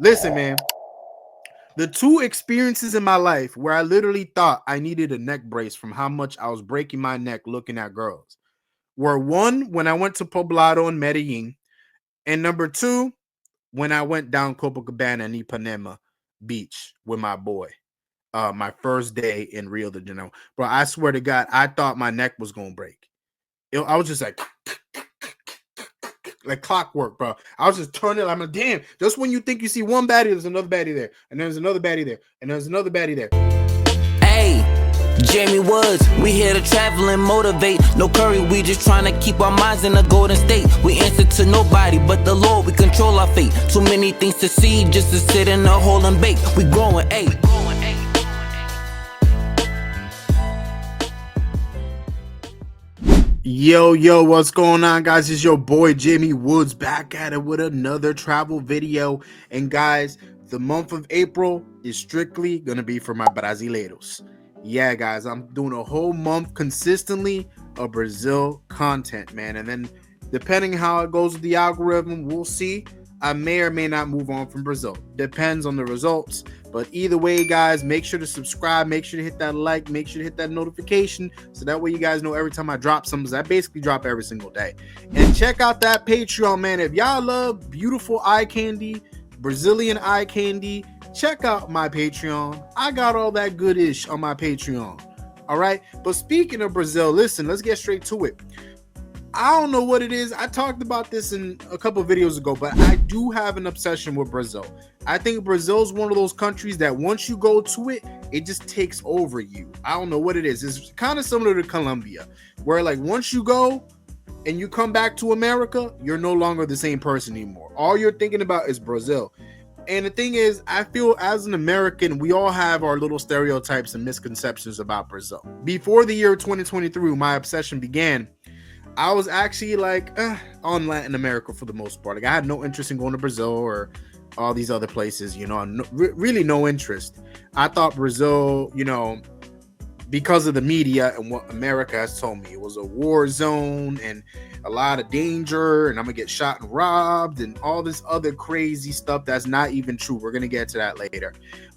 Listen, man. The two experiences in my life where I literally thought I needed a neck brace from how much I was breaking my neck looking at girls were one, when I went to Poblado in Medellin, and number two, when I went down Copacabana in Ipanema Beach with my boy. My first day in Rio de Janeiro. Bro, I swear to God, I thought my neck was going to break. I was just like clockwork, bro. I was just turning. I'm like, damn. Just when you think you see one baddie, there's another baddie there, and there's another baddie there, and there's another baddie there. Hey, Jamie Woods, we here to travel and motivate. No curry, we just trying to keep our minds in a golden state. We answer to nobody but the Lord. We control our fate. Too many things to see just to sit in a hole and bake. We growing, ayy. Yo, what's going on, guys? It's your boy Jamie Woods back at it with another travel video. And guys, the month of April is strictly gonna be for my brasileiros. Yeah, guys, I'm doing a whole month consistently of Brazil content, man. And then depending how it goes with the algorithm, we'll see. I may or may not move on from Brazil. Depends on the results. But either way, guys, make sure to subscribe. Make sure to hit that like. Make sure to hit that notification. So that way you guys know every time I drop something. Because I basically drop every single day. And check out that Patreon, man. If y'all love beautiful eye candy, Brazilian eye candy, check out my Patreon. I got all that good-ish on my Patreon. All right? But speaking of Brazil, listen, let's get straight to it. I don't know what it is. I talked about this in a couple of videos ago, but I do have an obsession with Brazil. I think Brazil's one of those countries that once you go to it, it just takes over you. I don't know what it is. It's kind of similar to Colombia, where like once you go and you come back to America, you're no longer the same person anymore. All you're thinking about is Brazil. And the thing is, I feel as an American, we all have our little stereotypes and misconceptions about Brazil. Before the year 2023, when my obsession began, I was actually like on Latin America for the most part. Like I had no interest in going to Brazil or all these other places, you know, really no interest. I thought Brazil, you know, because of the media and what America has told me, it was a war zone and a lot of danger and I'm gonna get shot and robbed and all this other crazy stuff that's not even true. We're gonna get to that later.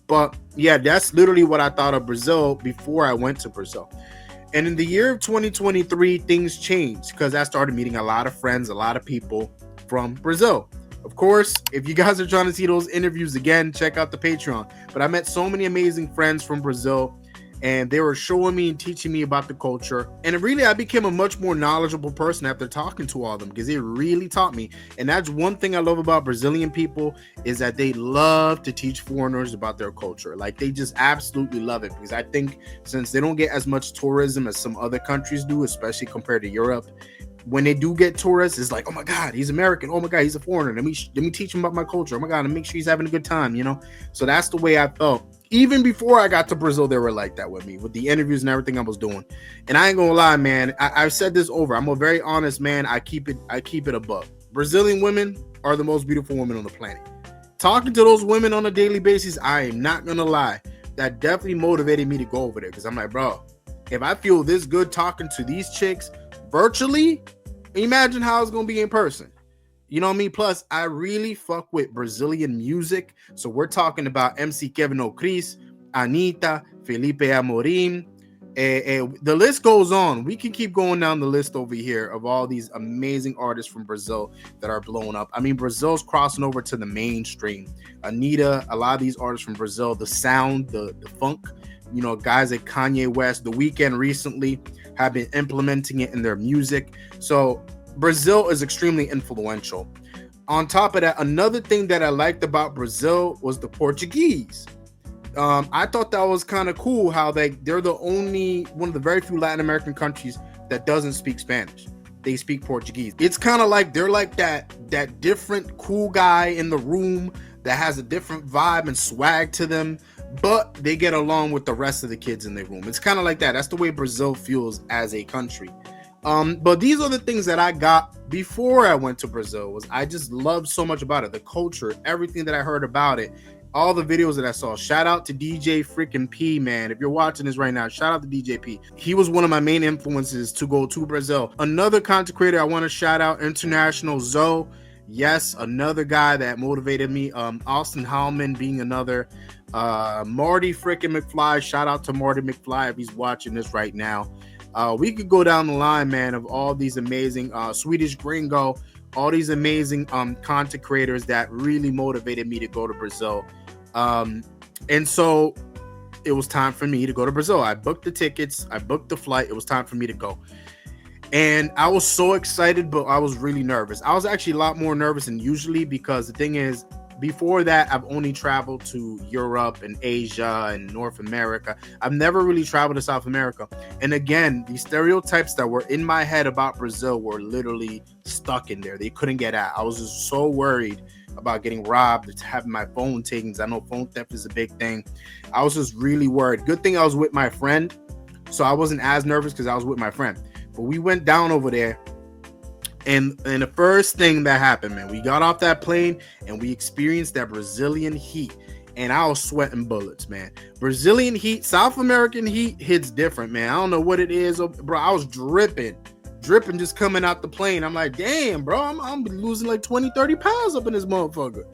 But yeah, that's literally what I thought of Brazil before I went to Brazil. And in the year of 2023, things changed because I started meeting a lot of friends, a lot of people from Brazil. Of course, if you guys are trying to see those interviews again, check out the Patreon. But I met so many amazing friends from Brazil, and they were showing me and teaching me about the culture. And really, I became a much more knowledgeable person after talking to all of them because they really taught me. And that's one thing I love about Brazilian people is that they love to teach foreigners about their culture. Like they just absolutely love it because I think since they don't get as much tourism as some other countries do, especially compared to Europe, when they do get tourists, it's like, oh my God, he's American. Oh my God, he's a foreigner. Let me teach him about my culture. Oh my God, and make sure he's having a good time, you know? So that's the way I felt. Even before I got to Brazil, they were like that with me, with the interviews and everything I was doing. And I ain't gonna lie, man. I've said this over. I'm a very honest man. I keep it above. Brazilian women are the most beautiful women on the planet. Talking to those women on a daily basis, I am not gonna lie. That definitely motivated me to go over there because I'm like, bro, if I feel this good talking to these chicks virtually, imagine how it's gonna be in person. You know what I mean? Plus, I really fuck with Brazilian music. So we're talking about MC Kevin O'Chris, Anitta, Felipe Amorim. The list goes on. We can keep going down the list over here of all these amazing artists from Brazil that are blowing up. I mean, Brazil's crossing over to the mainstream. Anitta, a lot of these artists from Brazil, the sound, the funk, you know, guys like Kanye West, The Weeknd recently have been implementing it in their music. So Brazil is extremely influential. On top of that, another thing that I liked about Brazil was the Portuguese. I thought that was kind of cool how they're the only one of the very few Latin American countries that doesn't speak Spanish. They speak Portuguese. It's kind of like they're like that different cool guy in the room that has a different vibe and swag to them, but they get along with the rest of the kids in their room. It's kind of like that. That's the way Brazil feels as a country. But these are the things that I got before I went to Brazil. Was I just loved so much about it, the culture, everything that I heard about it, all the videos that I saw. Shout out to DJ freaking P, man. If you're watching this right now, shout out to DJ P. He was one of my main influences to go to Brazil. Another content creator I want to shout out, International Zoe. Yes, another guy that motivated me. Austin Hallman being another. Marty freaking McFly. Shout out to Marty McFly if he's watching this right now. We could go down the line, man, of all these amazing Swedish Gringo, all these amazing content creators that really motivated me to go to Brazil. And so it was time for me to go to Brazil. I booked the tickets. I booked the flight. It was time for me to go. And I was so excited, but I was really nervous. I was actually a lot more nervous than usually because the thing is, before that, I've only traveled to Europe and Asia and North America. I've never really traveled to South America. And again, the stereotypes that were in my head about Brazil were literally stuck in there. They couldn't get out. I was just so worried about getting robbed, having my phone taken. I know phone theft is a big thing. I was just really worried. Good thing I was with my friend, so I wasn't as nervous because I was with my friend. But we went down over there, and the first thing that happened, man, we got off that plane and we experienced that Brazilian heat, and I was sweating bullets, man. Brazilian heat, South American heat hits different, man. I don't know what it is, bro. I was dripping just coming out the plane. I'm like, damn, bro, I'm losing like 20, 30 pounds up in this motherfucker.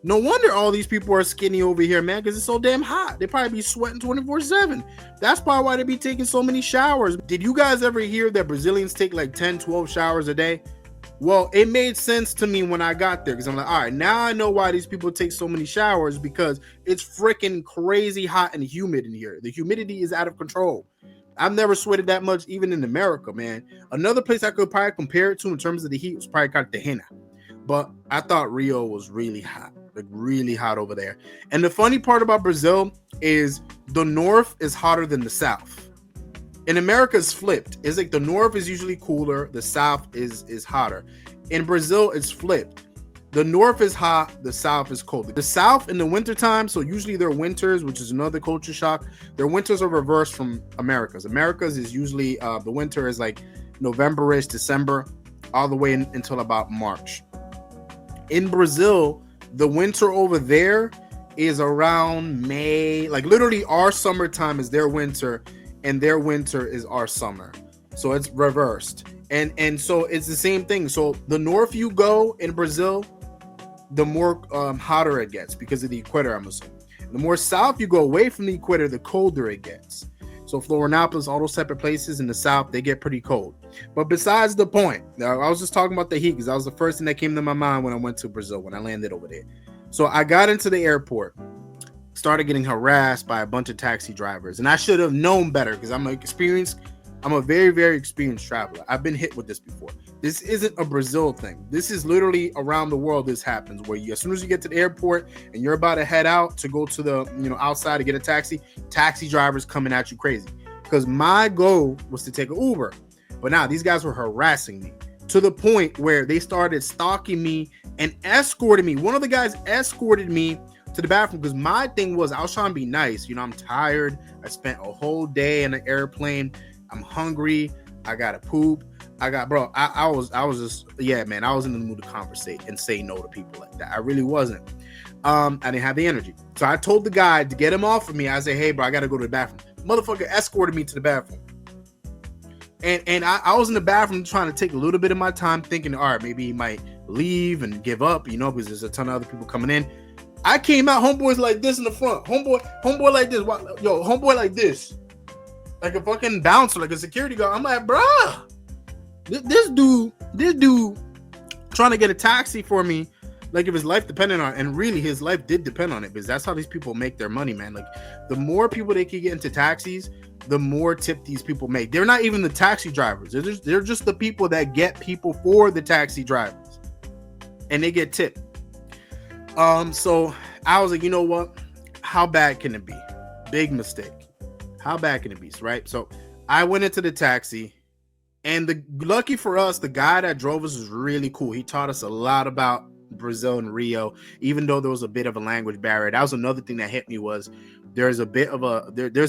No wonder all these people are skinny over here, man, because it's so damn hot. They probably be sweating 24/7. That's probably why they be taking so many showers. Did you guys ever hear that Brazilians take like 10, 12 showers a day? Well, it made sense to me when I got there because I'm like, all right, now I know why these people take so many showers, because it's freaking crazy hot and humid in here. The humidity is out of control. I've never sweated that much, even in America, man. Another place I could probably compare it to in terms of the heat was probably Cartagena. But I thought Rio was really hot, like really hot over there. And the funny part about Brazil is the north is hotter than the south. In America, it's flipped. It's like the north is usually cooler, the south is hotter. In Brazil, it's flipped. The north is hot, the south is cold. The south in the wintertime, so usually their winters, which is another culture shock, their winters are reversed from America's. America's is usually, the winter is like November-ish, December, all the way until about March. In Brazil, the winter over there is around May. Like literally our summertime is their winter and their winter is our summer. So it's reversed. And so it's the same thing. So the north you go in Brazil, the more hotter it gets because of the equator, I'm assuming. The more south you go away from the equator, the colder it gets. So Florianopolis, all those separate places in the south, they get pretty cold. But besides the point, I was just talking about the heat because that was the first thing that came to my mind when I went to Brazil, when I landed over there. So I got into the airport, started getting harassed by a bunch of taxi drivers. And I should have known better because I'm a very, very experienced traveler. I've been hit with this before. This isn't a Brazil thing. This is literally around the world. This happens where as soon as you get to the airport and you're about to head out to go to the, outside to get a taxi drivers coming at you crazy. Because my goal was to take an Uber. But now these guys were harassing me to the point where they started stalking me and escorting me. One of the guys escorted me to the bathroom because my thing was I was trying to be nice. I'm tired. I spent a whole day in an airplane. I'm hungry. I gotta poop. I was just, yeah, man, I was in the mood to conversate and say no to people like that. I really wasn't. I didn't have the energy. So I told the guy to get him off of me. I said, hey, bro, I gotta go to the bathroom. Motherfucker escorted me to the bathroom. And I was in the bathroom trying to take a little bit of my time thinking, all right, maybe he might leave and give up, because there's a ton of other people coming in. I came out, homeboy's like this in the front. Homeboy like this. Yo, homeboy like this. Like a fucking bouncer, like a security guard. I'm like, bruh, this dude trying to get a taxi for me, like if his life depended on it. And really his life did depend on it, because that's how these people make their money, man. Like the more people they can get into taxis, the more tip these people make. They're not even the taxi drivers. They're just the people that get people for the taxi drivers, and they get tipped. So I was like, you know what? How bad can it be? Big mistake. How bad can it be, right? So I went into the taxi, and lucky for us, the guy that drove us was really cool. He taught us a lot about Brazil and Rio, even though there was a bit of a language barrier. That was another thing that hit me, was there's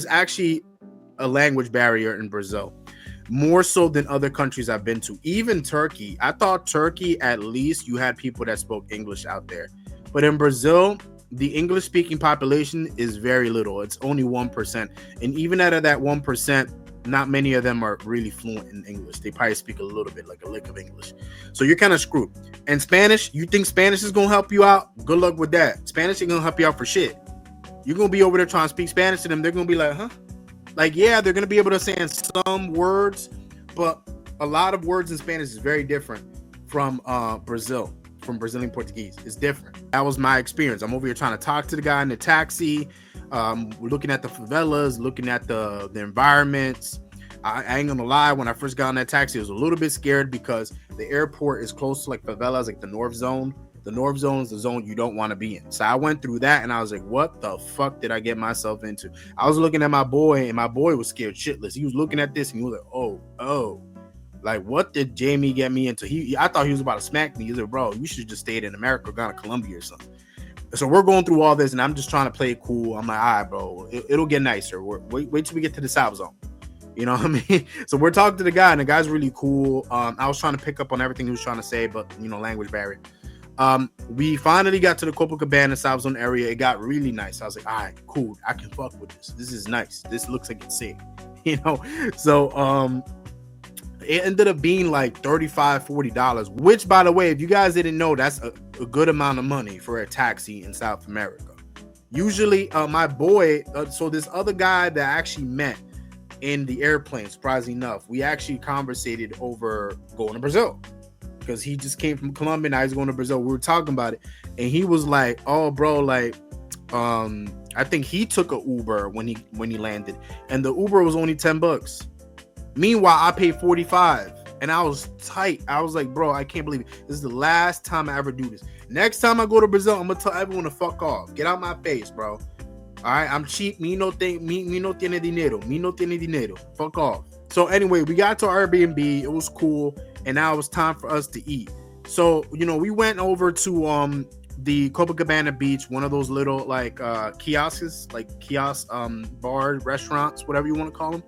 actually a language barrier in Brazil, more so than other countries I've been to. Even Turkey. I thought Turkey, at least you had people that spoke English out there. But in Brazil, the English-speaking population is very little. It's only 1%. And even out of that 1%, not many of them are really fluent in English. They probably speak a little bit, like a lick of English. So you're kind of screwed. And Spanish, you think Spanish is going to help you out? Good luck with that. Spanish ain't going to help you out for shit. You're going to be over there trying to speak Spanish to them. They're going to be like, huh? Like, yeah, they're going to be able to say some words, but a lot of words in Spanish is very different from Brazil, from Brazilian Portuguese. It's different. That was my experience. I'm over here trying to talk to the guy in the taxi. We're looking at the favelas, looking at the environments. I ain't gonna lie, when I first got on that taxi, I was a little bit scared because the airport is close to like favelas, like the North Zone. The North Zone is the zone you don't want to be in. So I went through that and I was like, what the fuck did I get myself into? I was looking at my boy and my boy was scared shitless. He was looking at this and he was like, oh. Like, what did Jamie get me into? I thought he was about to smack me. He was like, bro, you should have just stayed in America or gone to Colombia or something. So we're going through all this and I'm just trying to play it cool. I'm like, all right, bro, it'll get nicer. Wait till we get to the South Zone. You know what I mean? So we're talking to the guy and the guy's really cool. I was trying to pick up on everything he was trying to say, but, you know, language barrier. We finally got to the Copa Cabana South Zone area. It got really nice. I was like, all right, cool. I can fuck with this. This is nice. This looks like it's safe. You know? So, it ended up being like $35-$40, which, by the way, if you guys didn't know, that's a good amount of money for a taxi in South America. Usually, my boy, so this other guy that I actually met in the airplane, surprisingly enough, we actually conversated over going to Brazil because he just came from Colombia. Now he's going to Brazil. We were talking about it, and he was like, "Oh, bro, like, I think he took a Uber when he landed, and the Uber was only $10." Meanwhile, I paid $45 and I was tight. I was like, bro, I can't believe it. This is the last time I ever do this. Next time I go to Brazil, I'm gonna tell everyone to fuck off. Get out my face, bro. All right, I'm cheap. Me no tiene dinero. Me no tiene dinero. Fuck off. So anyway, we got to our Airbnb. It was cool, and now it was time for us to eat. So, you know, we went over to the Copacabana beach, one of those little like kiosks, like kiosk bar restaurants, whatever you want to call them,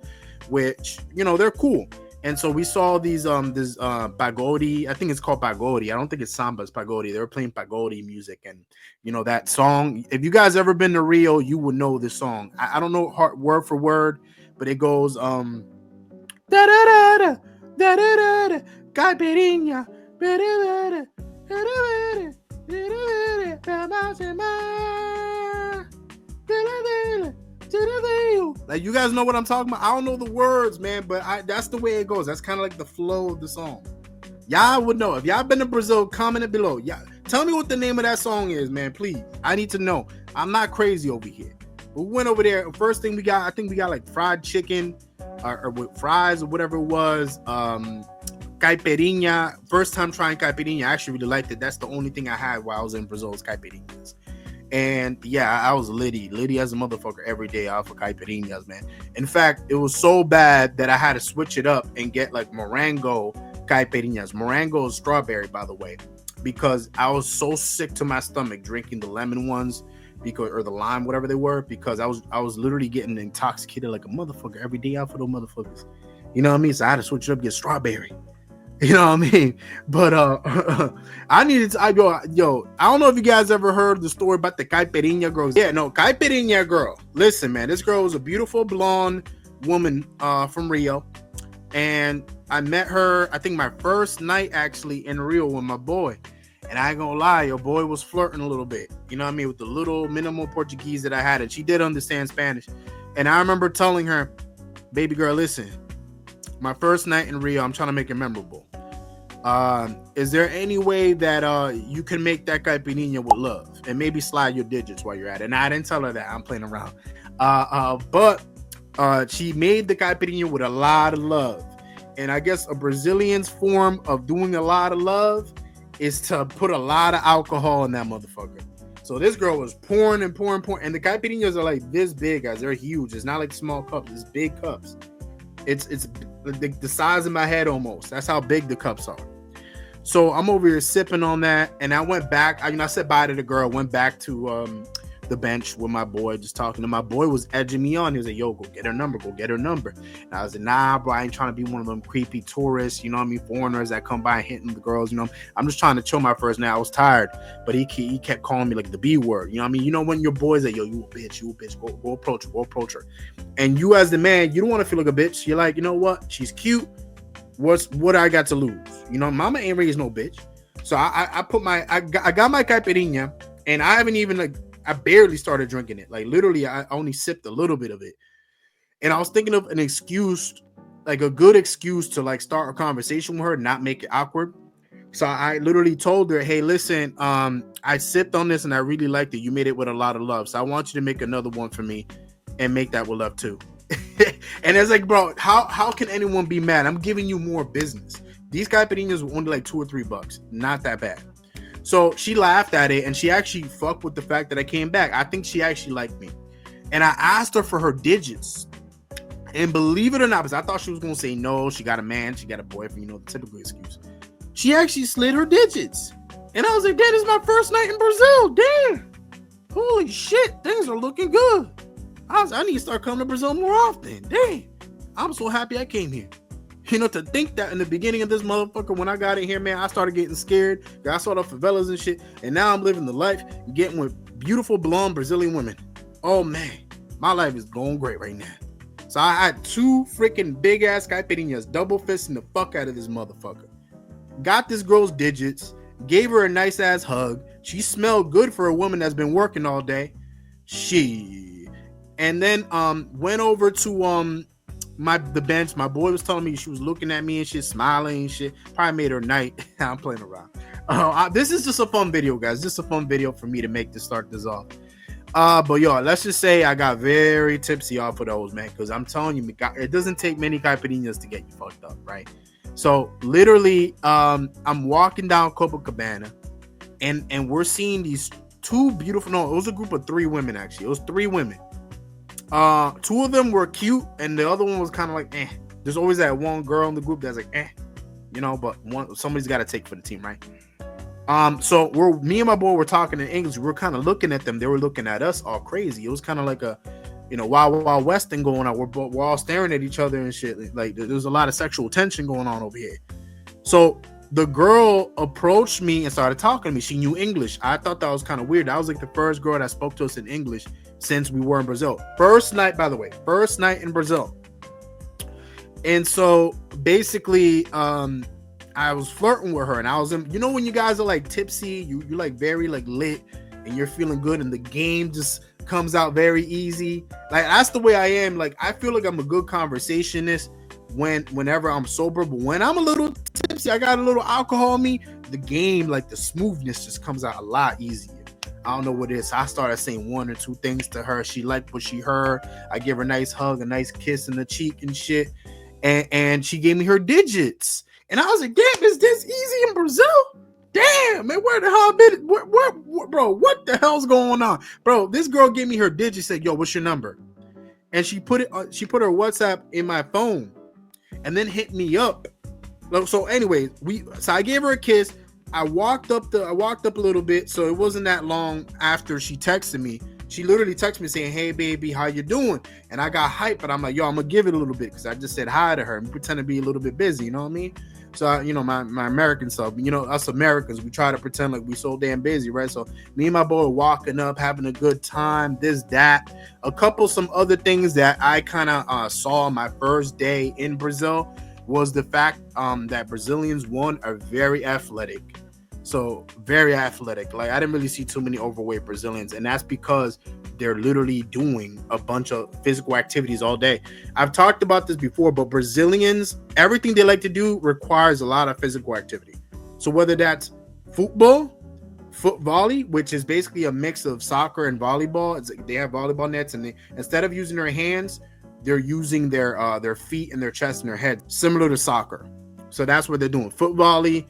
which, you know, they're cool. And so we saw these this pagode. I think it's called pagode. I don't think it's samba, it's pagode. They were playing pagode music, and you know that song. If you guys ever been to Rio, you would know this song. I don't know word for word, but it goes da da da da da da da caipirinha da da da like, you guys know what I'm talking about. I don't know the words, man, but that's the way it goes. That's kind of like the flow of the song. Y'all would know. If y'all been to Brazil, comment it below. Yeah, tell me what the name of that song is, man, please. I need to know. I'm not crazy over here. We went over there. First thing we got, I think we got like fried chicken or with fries or whatever it was. Caipirinha. First time trying caipirinha. I actually really liked it. That's the only thing I had while I was in Brazil was caipirinhas. And yeah, I was litty as a motherfucker every day out for caipirinhas, man. In fact, it was so bad that I had to switch it up and get like morango caipirinhas. Morango is strawberry, by the way, because I was so sick to my stomach drinking the lemon ones or the lime, whatever they were, because I was literally getting intoxicated like a motherfucker every day out for those motherfuckers. You know what I mean? So I had to switch it up, get strawberry. You know what I mean? But I needed to, I don't know if you guys ever heard the story about the caipirinha girls. Yeah, no, caipirinha girl. Listen, man, this girl was a beautiful blonde woman from Rio. And I met her, I think my first night actually in Rio with my boy. And I ain't gonna lie, your boy was flirting a little bit. You know what I mean? With the little minimal Portuguese that I had. And she did understand Spanish. And I remember telling her, baby girl, listen, my first night in Rio, I'm trying to make it memorable. Is there any way that you can make that caipirinha with love and maybe slide your digits while you're at it? And I didn't tell her that. I'm playing around. But she made the caipirinha with a lot of love. And I guess a Brazilian's form of doing a lot of love is to put a lot of alcohol in that motherfucker. So this girl was pouring and pouring. And the caipirinhas are like this big, guys. They're huge. It's not like small cups. It's big cups. It's the size of my head almost. That's how big the cups are. So I'm over here sipping on that, and I went back. I said bye to the girl, went back to the bench with my boy, just talking to my boy, was edging me on. He was like, yo, go get her number. And I was like, nah, bro, I ain't trying to be one of them creepy tourists, you know what I mean, foreigners that come by and hitting the girls, you know. I'm just trying to chill my first night. I was tired, but he kept calling me like the B word, you know what I mean? You know when your boy's like, yo, you a bitch, go approach her. And you as the man, you don't want to feel like a bitch. You're like, you know what? She's cute. What I got to lose? You know, mama ain't raised no bitch. So I got my caipirinha, and I haven't even I barely started drinking it. Like literally, I only sipped a little bit of it. And I was thinking of an excuse, like a good excuse to start a conversation with her, not make it awkward. So I literally told her, hey, listen, I sipped on this and I really liked it. You made it with a lot of love. So I want you to make another one for me and make that with love too. And it's like, bro, how can anyone be mad? I'm giving you more business. These caipirinhas were only like $2 or $3. Not that bad. So she laughed at it and she actually fucked with the fact that I came back. I think she actually liked me. And I asked her for her digits. And believe it or not, because I thought she was going to say no, she got a man, she got a boyfriend, you know, the typical excuse. She actually slid her digits. And I was like, damn, this is my first night in Brazil. Damn. Holy shit, things are looking good. I need to start coming to Brazil more often. Damn. I'm so happy I came here. You know, to think that in the beginning of this motherfucker, when I got in here, man, I started getting scared. I saw the favelas and shit. And now I'm living the life, getting with beautiful blonde Brazilian women. Oh, man. My life is going great right now. So I had 2 freaking big ass caipirinhas, double fisting the fuck out of this motherfucker. Got this girl's digits, gave her a nice ass hug. She smelled good for a woman that's been working all day. And then went over to the bench. My boy was telling me she was looking at me and shit, smiling and shit. Probably made her night. I'm playing around. This is just a fun video, guys. Just a fun video for me to start this off. But yo, let's just say I got very tipsy off of those, man. Because I'm telling you, it doesn't take many caipirinhas to get you fucked up, right? So literally, I'm walking down Copacabana, and we're seeing these 2 beautiful. No, it was a group of 3 women actually. It was 3 women. 2 of them were cute, and the other one was kind of like, eh. There's always that one girl in the group that's like, eh, you know. But somebody's got to take for the team, right? So me and my boy were talking in English. We're kind of looking at them. They were looking at us all crazy. It was kind of like a, you know, Wild West thing going on. We're all staring at each other and shit. Like there's a lot of sexual tension going on over here. So the girl approached me and started talking to me. She knew English. I thought that was kind of weird. That was like the first girl that spoke to us in English since we were in Brazil. First night, by the way. First night in Brazil. And so basically, I was flirting with her, and I was in, you know, when you guys are like tipsy, you're like very like lit and you're feeling good and the game just comes out very easy. Like that's the way I am. Like I feel like I'm a good conversationist whenever I'm sober, but when I'm a little tipsy, I got a little alcohol in me, the game, like the smoothness just comes out a lot easier. I don't know what it is. I started saying 1 or 2 things to her. She liked what she heard. I gave her a nice hug, a nice kiss in the cheek and shit. And she gave me her digits. And I was like, damn, is this easy in Brazil? Damn, man, where the hell been? Where, bro, what the hell's going on? Bro, this girl gave me her digits, said, yo, what's your number? And she put her WhatsApp in my phone and then hit me up. So anyways, so I gave her a kiss. I walked up a little bit, so it wasn't that long after she texted me. She literally texted me saying, hey, baby, how you doing? And I got hyped, but I'm like, yo, I'm going to give it a little bit because I just said hi to her and pretend to be a little bit busy, you know what I mean? So, you know, my American self, you know, us Americans, we try to pretend like we so damn busy, right? So me and my boy were walking up, having a good time, this, that. Some other things that I kind of saw my first day in Brazil was the fact that Brazilians, one, are very athletic. So very athletic. Like I didn't really see too many overweight Brazilians, and that's because they're literally doing a bunch of physical activities all day. I've talked about this before, but Brazilians, everything they like to do requires a lot of physical activity. So whether that's football, foot volley, which is basically a mix of soccer and volleyball. They have volleyball nets, and instead of using their hands, they're using their feet and their chest and their head, similar to soccer. So that's what they're doing. Foot volley.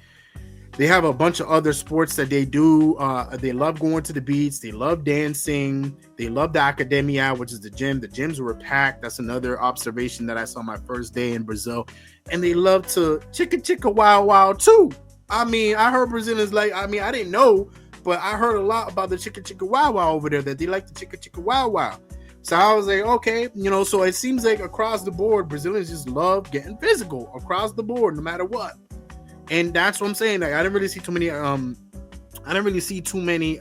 They have a bunch of other sports that they do. They love going to the beach. They love dancing. They love the academia, which is the gym. The gyms were packed. That's another observation that I saw my first day in Brazil. And they love to 𝐾𝐭, 𝐬𝐮𝐬𝐜 too. I mean, I heard Brazilians I didn't know, but I heard a lot about the 𝐾𝐭 over there, that they like the 𝐾𝐭. So I was like, okay, so it seems like across the board, Brazilians just love getting physical across the board, no matter what. And that's what I'm saying. Like, I didn't really see too many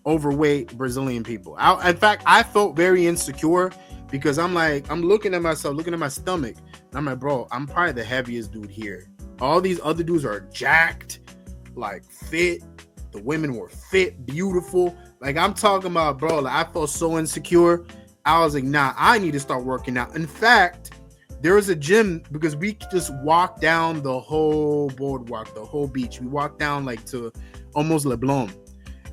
overweight Brazilian people. In fact, I felt very insecure because I'm looking at myself, looking at my stomach, and I'm like, bro, I'm probably the heaviest dude here. All these other dudes are jacked, like fit. The women were fit, beautiful. Like, I'm talking about, bro, like, I felt so insecure. I was like, nah, I need to start working out. In fact, there was a gym, because we just walked down the whole boardwalk, the whole beach. We walked down like to almost Leblon.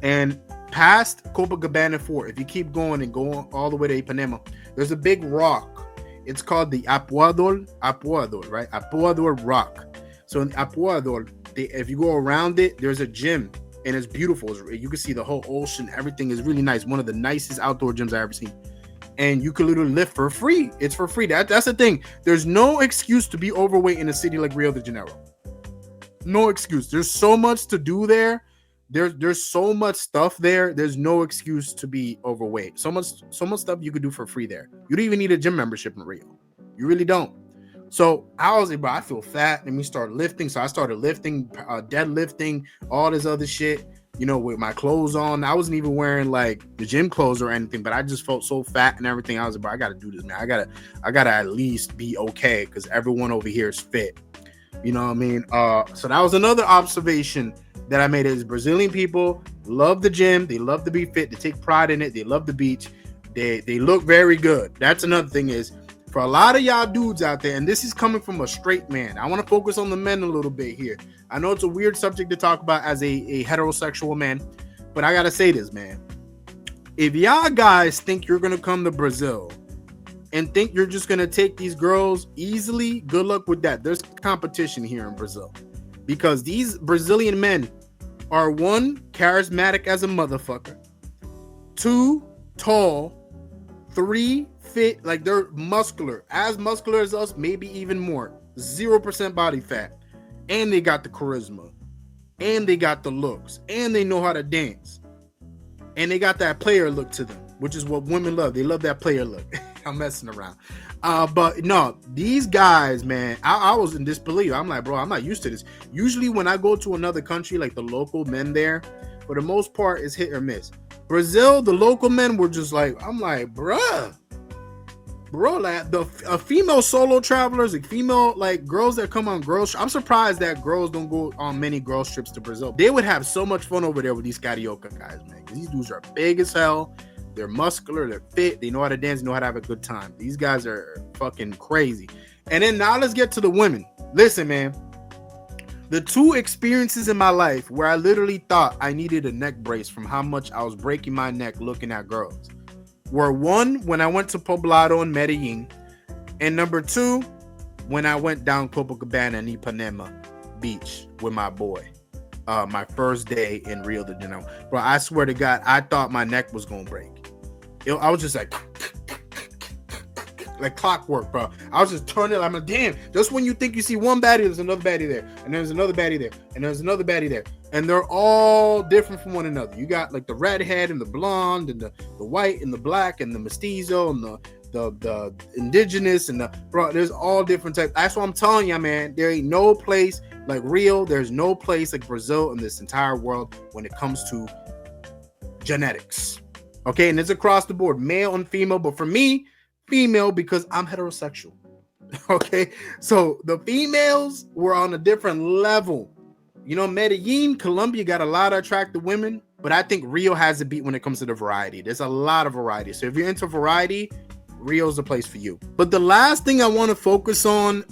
And past Copacabana 4, if you keep going and go all the way to Ipanema, there's a big rock. It's called the Apuador, right? Apuador Rock. So in Apuador, if you go around it, there's a gym. And it's beautiful. You can see the whole ocean. Everything is really nice. One of the nicest outdoor gyms I've ever seen. And you can literally lift for free. It's for free. That's the thing. There's no excuse to be overweight in a city like Rio de Janeiro. No excuse. There's so much to do there. There's so much stuff there. There's no excuse to be overweight. So much stuff you could do for free there. You don't even need a gym membership in Rio. You really don't. So I was like, bro, I feel fat. Let me start lifting. So I started lifting, deadlifting, all this other shit, with my clothes on. I wasn't even wearing like the gym clothes or anything, but I just felt so fat and everything. I was like, bro, I got to do this, man. I gotta at least be okay, because everyone over here is fit. You know what I mean? So that was another observation that I made, is Brazilian people love the gym. They love to be fit. They take pride in it. They love the beach. They look very good. That's another thing, is for a lot of y'all dudes out there, and this is coming from a straight man. I want to focus on the men a little bit here. I know it's a weird subject to talk about as a heterosexual man, but I got to say this, man. If y'all guys think you're going to come to Brazil and think you're just going to take these girls easily, good luck with that. There's competition here in Brazil, because these Brazilian men are, 1, charismatic as a motherfucker, 2, tall, 3, fit. Like, they're muscular as us, maybe even more. 0% body fat, and they got the charisma, and they got the looks, and they know how to dance, and they got that player look to them, which is what women love. They love that player look. I'm messing around, but no, these guys, man, I was in disbelief. I'm like, bro, I'm not used to this. Usually when I go to another country, like, the local men there, for the most part, is hit or miss. Brazil, the local men were just like, I'm like, bruh, like, a female solo travelers, like female, like, girls that come on girls. I'm surprised that girls don't go on many girls trips to Brazil. They would have so much fun over there with these 𝐾𝐿 guys, man. These dudes are big as hell. They're muscular. They're fit. They know how to dance. They know how to have a good time. These guys are fucking crazy. And then now let's get to the women. Listen, man. The 2 experiences in my life where I literally thought I needed a neck brace from how much I was breaking my neck looking at girls were, 1, when I went to Poblado in Medellin, and number 2, when I went down Copacabana and Ipanema Beach with my boy. My first day in Rio de Janeiro. Bro, I swear to God, I thought my neck was gonna break. I was just like clockwork, bro. I was just turning. I'm like, damn. Just when you think you see one baddie, there's another baddie there, and there's another baddie there, and there's another baddie there, and they're all different from one another. You got like the redhead and the blonde and the white and the black and the mestizo and the indigenous and there's all different types. That's what I'm telling you, man. There ain't no place like Rio. There's no place like Brazil in this entire world when it comes to genetics. Okay, and it's across the board, male and female. But for me, female, because I'm heterosexual. Okay, so the females were on a different level. Medellin, Colombia got a lot of attractive women, but I think Rio has a beat when it comes to the variety. There's a lot of variety. So if you're into variety, Rio's the place for you. But the last thing I want to focus on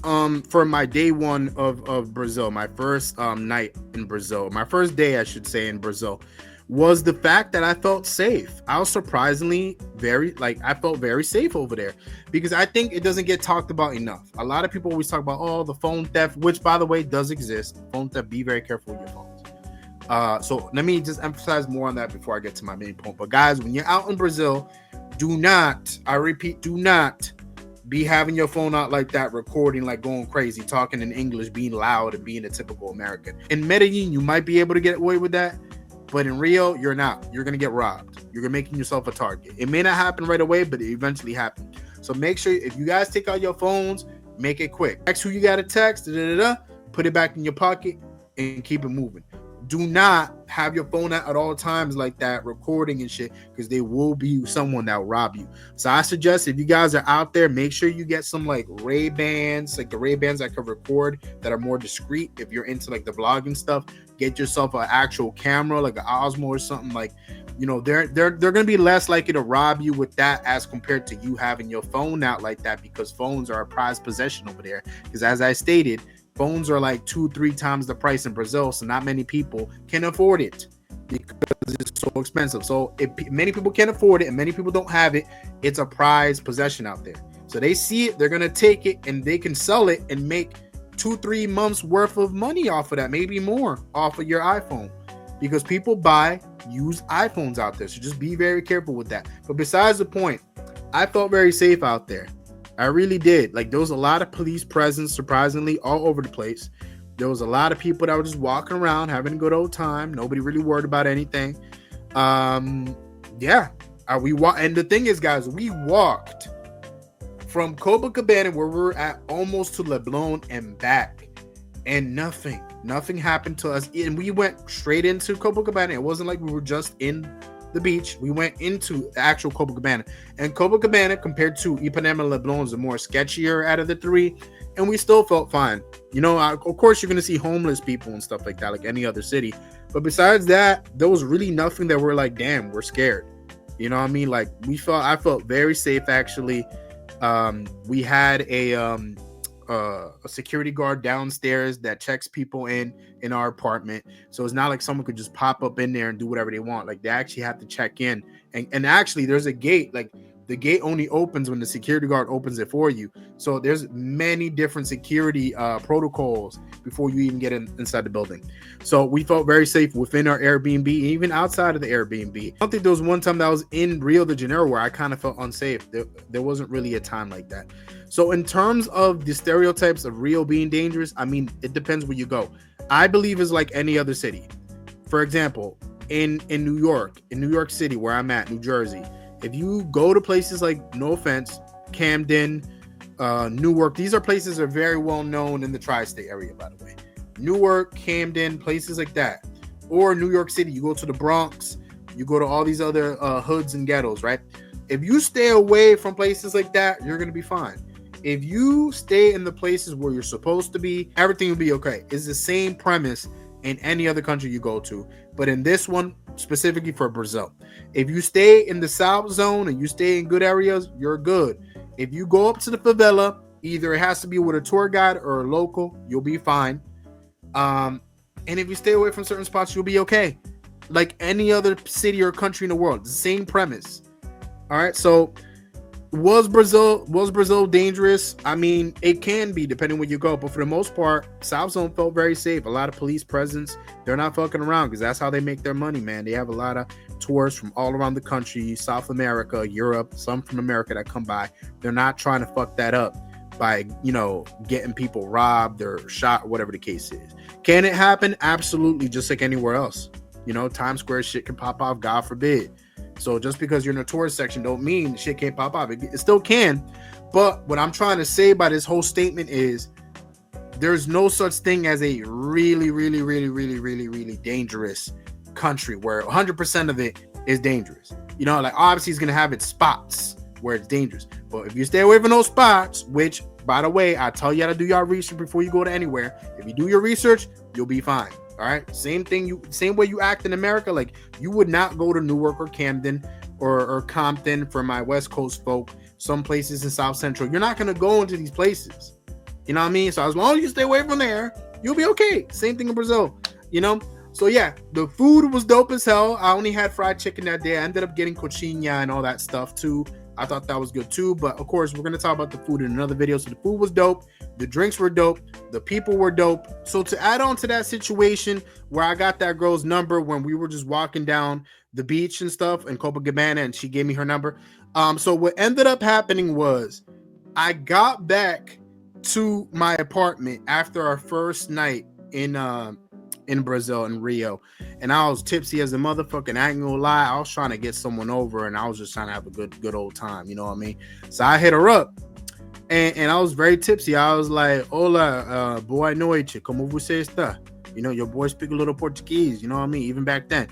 for my day 1 of Brazil, my first night in Brazil, my first day, I should say, in Brazil, was the fact that I felt safe. I was surprisingly I felt very safe over there, because I think it doesn't get talked about enough. A lot of people always talk about, the phone theft, which, by the way, does exist. Phone theft, be very careful with your phones. So let me just emphasize more on that before I get to my main point. But guys, when you're out in Brazil, do not, I repeat, do not be having your phone out like that, recording, like going crazy, talking in English, being loud, and being a typical American. In Medellin, you might be able to get away with that. But in Rio, you're not. You're going to get robbed. You're making yourself a target. It may not happen right away, but it eventually happens. So make sure if you guys take out your phones, make it quick. Text who you got to text, put it back in your pocket and keep it moving. Do not have your phone out at all times like that, recording and shit, because there will be someone that will rob you. So I suggest if you guys are out there, make sure you get some like Ray-Bans, like the Ray-Bans that can record that are more discreet. If you're into like the vlogging stuff, get yourself an actual camera, like an Osmo or something. Like, you know, they're gonna be less likely to rob you with that as compared to you having your phone out like that, because phones are a prized possession over there. Because as I stated, phones are like 2-3 times the price in Brazil, so not many people can afford it because it's so expensive. So if many people can't afford it and many people don't have it, it's a prized possession out there. So they see it, they're gonna take it, and they can sell it and make 2-3 months worth of money off of that, maybe more, off of your iPhone, because people buy used iPhones out there. So just be very careful with that. But besides the point, I felt very safe out there. I really did. Like, there was a lot of police presence, surprisingly, all over the place. There was a lot of people that were just walking around, having a good old time. Nobody really worried about anything. And the thing is, guys, we walked from Copacabana, where we're at, almost to Leblon and back, and nothing happened to us. And we went straight into Copacabana. It wasn't like we were just in the beach. We went into the actual Copacabana, and Copacabana compared to Ipanema and Leblon is the more sketchier out of the three, and we still felt fine. You know, of course you're going to see homeless people and stuff like that, like any other city, but besides that, there was really nothing that we're like, damn, we're scared. You know what I mean? Like, I felt very safe, actually. We had a security guard downstairs that checks people in our apartment, so it's not like someone could just pop up in there and do whatever they want. Like, they actually have to check in, and actually there's a gate. Like, the gate only opens when the security guard opens it for you. So there's many different security protocols before you even get inside the building. So we felt very safe within our Airbnb, even outside of the Airbnb. I don't think there was one time that I was in Rio de Janeiro where I kind of felt unsafe. There wasn't really a time like that. So in terms of the stereotypes of Rio being dangerous, I mean, it depends where you go. I believe it's like any other city. For example, in New York City, where I'm at, New Jersey, if you go to places like, no offense, Camden, Newark, these are places that are very well known in the tri-state area, by the way. Newark, Camden, places like that. Or New York City, you go to the Bronx, you go to all these other hoods and ghettos, right? If you stay away from places like that, you're going to be fine. If you stay in the places where you're supposed to be, everything will be okay. It's the same premise in any other country you go to, but in this one, specifically for Brazil, if you stay in the South Zone and you stay in good areas, you're good. If you go up to the favela, either it has to be with a tour guide or a local, you'll be fine. And if you stay away from certain spots, you'll be okay. Like any other city or country in the world, the same premise. All right, so was Brazil dangerous? I mean, it can be depending where you go, but for the most part, South Zone felt very safe. A lot of police presence. They're not fucking around, because that's how they make their money, man. They have a lot of tourists from all around the country, South America, Europe, some from America that come by. They're not trying to fuck that up by, you know, getting people robbed or shot, or whatever the case is. Can it happen? Absolutely, just like anywhere else. You know, Times Square shit can pop off, God forbid. So just because you're in a tourist section don't mean shit can't pop up. It still can. But what I'm trying to say by this whole statement is there's no such thing as a really, really, really, really, really, really dangerous country where 100% of it is dangerous. You know, like, obviously it's going to have its spots where it's dangerous. But if you stay away from those spots, which, by the way, I tell you how to do your research before you go to anywhere. If you do your research, you'll be fine. All right, same way you act in America. Like, you would not go to Newark or Camden or Compton, for my West Coast folk. Some places in South Central, you're not gonna go into these places. You know what I mean? So as long as you stay away from there, you'll be okay. Same thing in Brazil. You know. So yeah, the food was dope as hell. I only had fried chicken that day. I ended up getting 𝐾𝐭 and all that stuff too. I thought that was good too. But of course, we're gonna talk about the food in another video. So the food was dope. The drinks were dope. The people were dope. So to add on to that situation where I got that girl's number when we were just walking down the beach and stuff in Copacabana, and she gave me her number. So what ended up happening was I got back to my apartment after our first night in in Brazil, in Rio. And I was tipsy as a motherfucker. I ain't gonna lie, I was trying to get someone over, and I was just trying to have a good old time. You know what I mean? So I hit her up, and I was very tipsy. I was like, "Hola, boa noite, como você está?" You know, your boy speak a little Portuguese. You know what I mean? Even back then.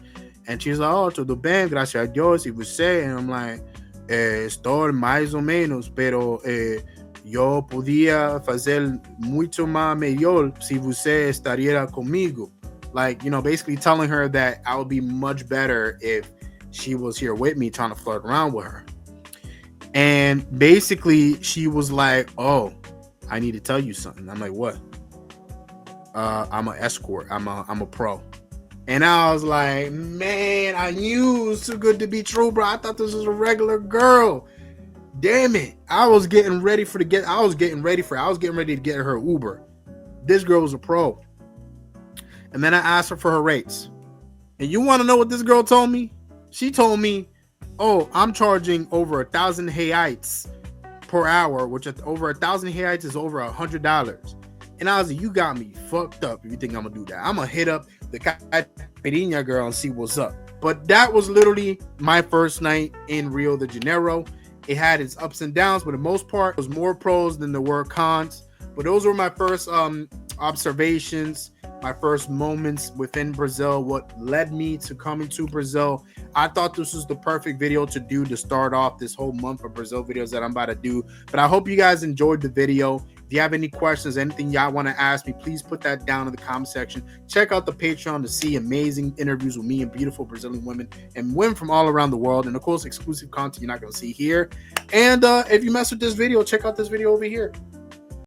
And she's like, "Oh, tudo bem, graças a Deus, e você?" And I'm like, "Estou mais ou menos, pero eu podia fazer muito mais melhor se você estaria comigo." Like, you know, basically telling her that I would be much better if she was here with me, trying to flirt around with her. And basically she was like, "Oh, I need to tell you something." I'm like, "What?" "I'm an escort. I'm a pro." And I was like, man, I knew it was too good to be true, bro. I thought this was a regular girl. Damn it. I was getting ready to get her Uber. This girl was a pro. And then I asked her for her rates. And you want to know what this girl told me? She told me, "Oh, I'm charging over 1,000 reais per hour," which over 1,000 reais is over $100. And I was like, "You got me fucked up if you think I'm gonna do that. I'm gonna hit up the caipirinha girl and see what's up." But that was literally my first night in Rio de Janeiro. It had its ups and downs, but for the most part, it was more pros than there were cons. But those were my first observations, my first moments within Brazil, what led me to coming to Brazil. I thought this was the perfect video to do to start off this whole month of Brazil videos that I'm about to do. But I hope you guys enjoyed the video. If you have any questions, anything y'all want to ask me, please put that down in the comment section. Check out the Patreon to see amazing interviews with me and beautiful Brazilian women and women from all around the world. And of course, exclusive content you're not going to see here. And if you mess with this video, check out this video over here.